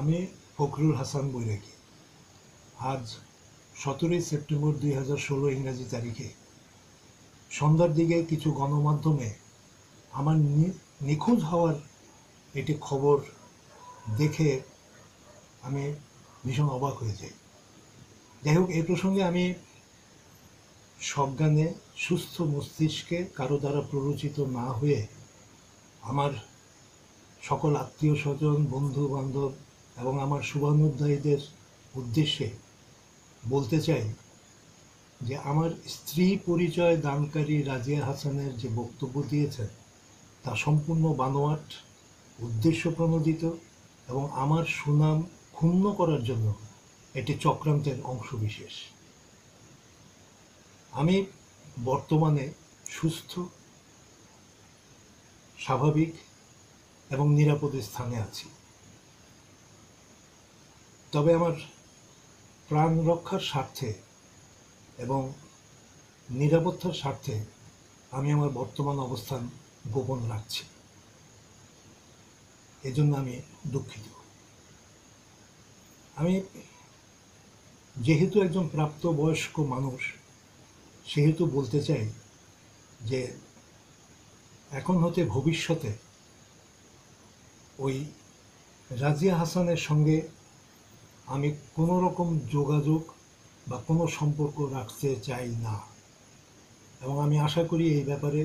আমি ফখরুল হাসান বৈরাগী। আজ 17 সেপ্টেম্বর 2016 ইংরাজি তারিখে সন্ধ্যার দিকে কিছু গণমাধ্যমে আমার নিখোঁজ হওয়ার একটি খবর দেখে আমি ভীষণ অবাক হয়ে যাই। যাই হোক, এই প্রসঙ্গে আমি সজ্ঞানে সুস্থ মস্তিষ্কে কারো দ্বারা প্ররোচিত না হয়ে আমার সকল আত্মীয় স্বজন, বন্ধু বান্ধব এবং আমার শুভানুধ্যায়ীদের উদ্দেশ্যে বলতে চাই যে আমার স্ত্রী পরিচয় দানকারী রাজিয়া হাসানের যে বক্তব্য দিয়েছেন তা সম্পূর্ণ বানোয়াট, উদ্দেশ্য প্রণোদিত এবং আমার সুনাম ক্ষুণ্ণ করার জন্য এটি চক্রান্তের অংশবিশেষ। আমি বর্তমানে সুস্থ, স্বাভাবিক এবং নিরাপদ স্থানে আছি। তবে আমার প্রাণ রক্ষার স্বার্থে এবং নিরাপত্তার স্বার্থে আমি আমার বর্তমান অবস্থান গোপন রাখছি। এজন্য আমি দুঃখিত। আমি যেহেতু একজন প্রাপ্তবয়স্ক মানুষ, সেহেতু বলতে চাই যে এখন হতে ভবিষ্যতে ওই রাজিয়া হাসানের সঙ্গে আমি কোনো রকম যোগাযোগ বা কোনো সম্পর্ক রাখতে চাই না, এবং আমি আশা করি এই ব্যাপারে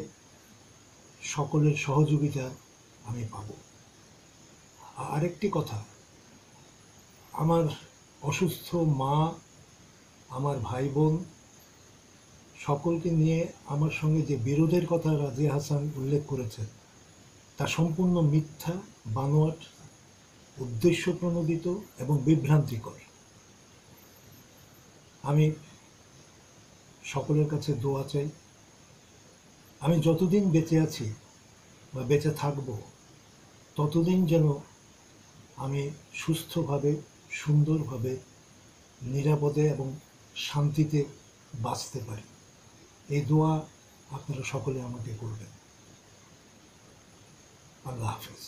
সকলের সহযোগিতা আমি পাব। আরেকটি কথা, আমার অসুস্থ মা, আমার ভাই বোন সকলকে নিয়ে আমার সঙ্গে যে বিরোধের কথা রাজিয়া হাসান উল্লেখ করেছেন তা সম্পূর্ণ মিথ্যা, বানোয়াট, উদ্দেশ্য প্রণোদিত এবং বিভ্রান্তিকর। আমি সকলের কাছে দোয়া চাই, আমি যতদিন বেঁচে আছি বা বেঁচে থাকব ততদিন যেন আমি সুস্থভাবে, সুন্দরভাবে, নিরাপদে এবং শান্তিতে বাঁচতে পারি। এই দোয়া আপনারা সকলে আমাকে করবেন। আল্লাহ হাফেজ।